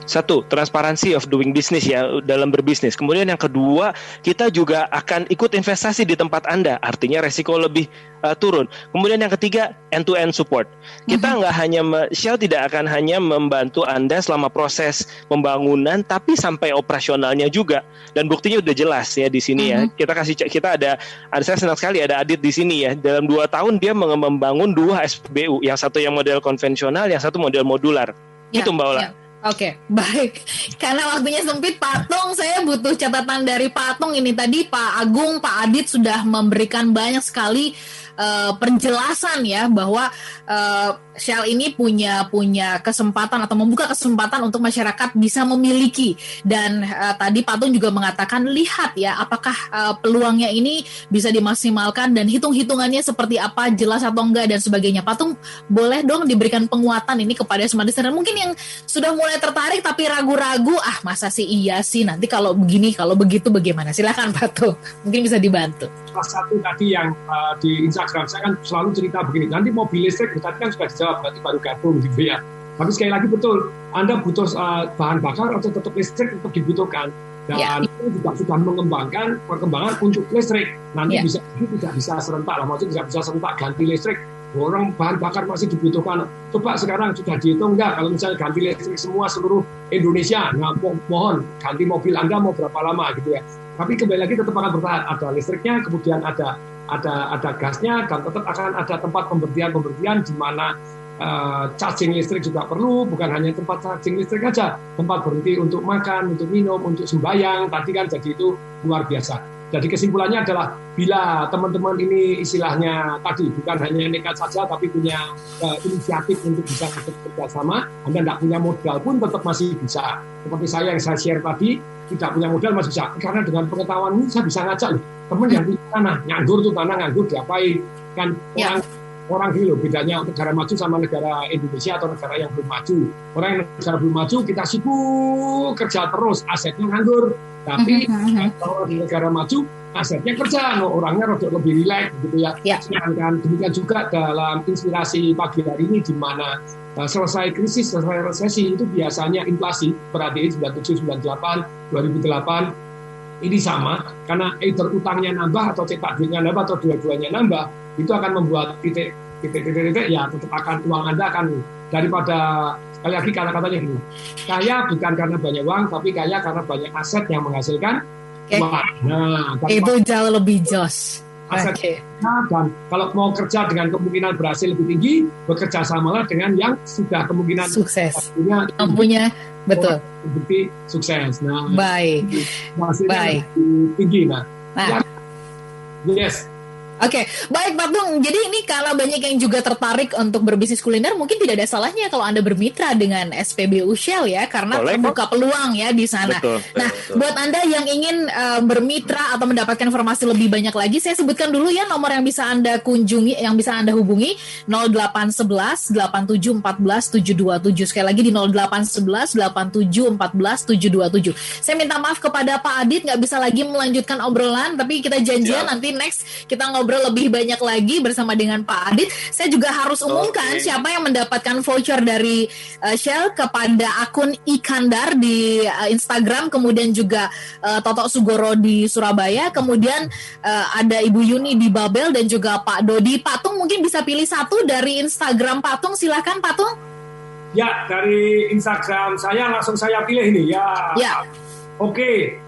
1, transparansi of doing business ya dalam berbisnis. Kemudian yang kedua, kita juga akan ikut investasi di tempat Anda, artinya resiko lebih turun. Kemudian yang ketiga, end-to-end support. Kita nggak hanya Shell tidak akan hanya membantu Anda selama proses pembangunan, tapi sampai operasionalnya juga. Dan buktinya udah jelas ya di sini ya. Kita ada saya senang sekali ada Adit di sini ya. Dalam 2 tahun dia membangun 2 SPBU, yang satu yang model konvensional, yang satu model modular. Itu Mbak Ola. Oke, baik. Karena waktunya sempit, Pak Tung, saya butuh catatan dari Pak Tung. Ini tadi Pak Agung, Pak Adit sudah memberikan banyak sekali penjelasan ya bahwa Shell ini punya kesempatan atau membuka kesempatan untuk masyarakat bisa memiliki, dan tadi Pak Tung juga mengatakan lihat ya apakah peluangnya ini bisa dimaksimalkan dan hitung-hitungannya seperti apa, jelas atau enggak dan sebagainya. Pak Tung, boleh dong diberikan penguatan ini kepada smart listener mungkin yang sudah mulai tertarik tapi ragu-ragu, masa sih iya sih nanti kalau begini kalau begitu bagaimana? Silakan Pak Tung, mungkin bisa dibantu. Salah satu tadi yang di Instagram saya kan selalu cerita begini, nanti mobil listrik tadi kan sudah dijawab, berarti baru gabung gitu ya. Tapi sekali lagi betul, Anda butuh bahan bakar atau tetap listrik tetap dibutuhkan, dan itu juga sudah mengembangkan perkembangan untuk listrik. Nanti tidak bisa serentak lah, maksudnya tidak bisa serentak ganti listrik. Orang bahan bakar masih dibutuhkan. Coba sekarang sudah dihitung nggak kalau misalnya ganti listrik semua seluruh Indonesia, mohon ganti mobil Anda mau berapa lama gitu ya. Tapi kembali lagi tetap akan bertahan, ada listriknya, kemudian ada gasnya, dan tetap akan ada tempat pemberhentian di mana charging listrik juga perlu, bukan hanya tempat charging listrik aja, tempat berhenti untuk makan, untuk minum, untuk sembahyang, tadi kan jadi itu luar biasa. Jadi kesimpulannya adalah bila teman-teman ini istilahnya tadi bukan hanya nekat saja tapi punya inisiatif untuk bisa bekerja sama, Anda tidak punya modal pun tetap masih bisa. Seperti saya yang saya share tadi, tidak punya modal masih bisa, karena dengan pengetahuan ini saya bisa ngajak teman yang punya tanah, nganggur tuh tanah, nganggur diapain, kan orang gini loh, bedanya negara maju sama negara Indonesia atau negara yang belum maju. Orang yang negara belum maju, kita sibuk kerja terus, asetnya nganggur. Tapi kalau di negara maju, asetnya kerja, orangnya rada lebih rileks gitu ya. Dan demikian juga dalam inspirasi pagi hari ini, di mana selesai krisis, selesai resesi, itu biasanya inflasi, perhatiin 97, 98, 2008, ini sama, karena either utangnya nambah atau cetak duitnya nambah atau dua-duanya nambah, itu akan membuat titik ya tetap akan uang Anda akan daripada sekali lagi kata-katanya gini, kaya bukan karena banyak uang tapi kaya karena banyak aset yang menghasilkan uang. Nah, itu jauh lebih jos. Aset dan kalau mau kerja dengan kemungkinan berhasil lebih tinggi, bekerja samalah dengan yang sudah kemungkinan sukses punya betul bukti sukses. Nah, baik tinggi. Yes. Oke, baik Pak Tung. Jadi ini kalau banyak yang juga tertarik untuk berbisnis kuliner, mungkin tidak ada salahnya kalau Anda bermitra dengan SPBU Shell ya, karena terbuka peluang ya di sana. Betul. Buat Anda yang ingin bermitra atau mendapatkan informasi lebih banyak lagi, saya sebutkan dulu ya nomor yang bisa Anda kunjungi, yang bisa Anda hubungi 0811 8714 727. Sekali lagi di 0811 8714 727. Saya minta maaf kepada Pak Adit, nggak bisa lagi melanjutkan obrolan, tapi kita janjian nanti next kita ngobrol lebih banyak lagi bersama dengan Pak Adit. Saya juga harus umumkan siapa yang mendapatkan voucher dari Shell kepada akun Ikandar di Instagram, kemudian juga Toto Sugoro di Surabaya, kemudian ada Ibu Yuni di Babel dan juga Pak Dodi. Pak Tung mungkin bisa pilih satu dari Instagram Pak Tung, silakan Pak Tung. Ya, dari Instagram saya langsung saya pilih ini ya. Oke.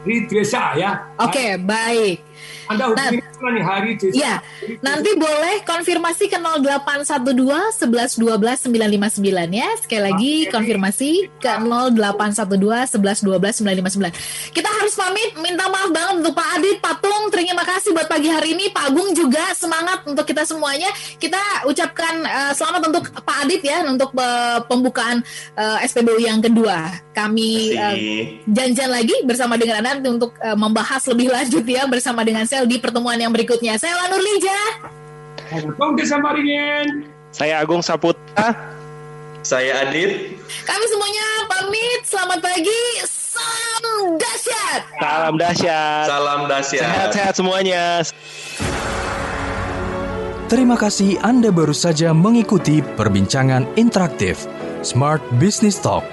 Ridresa ya. Oke, baik. Anda hubungi nih Hari Desa. Ya, nanti boleh konfirmasi ke 0812 11 12 959 ya. Sekali lagi konfirmasi ke 0812 11 12 959. Kita harus pamit, minta maaf banget untuk Pak Adit, Pak Tung, terima kasih buat pagi hari ini. Pak Agung juga semangat untuk kita semuanya. Kita ucapkan selamat untuk Pak Adit ya, untuk pembukaan SPBU yang kedua. Kami janjian lagi bersama dengan Anda untuk membahas lebih lanjut ya bersama dengan Shell di pertemuan yang berikutnya. Saya Lanur Lija. Saya Agung Saputra. Saya Adit. Kami semuanya pamit. Selamat pagi. Salam dahsyat. Salam dahsyat. Salam dahsyat. Sehat-sehat semuanya. Terima kasih Anda baru saja mengikuti perbincangan interaktif Smart Business Talk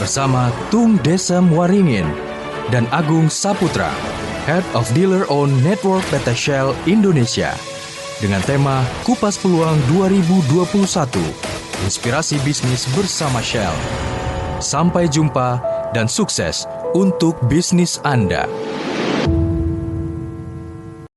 bersama Tung Desem Waringin dan Agung Saputra, Head of Dealer Owned Network PT Shell Indonesia, dengan tema Kupas Peluang 2021, Inspirasi Bisnis bersama Shell. Sampai jumpa dan sukses untuk bisnis Anda.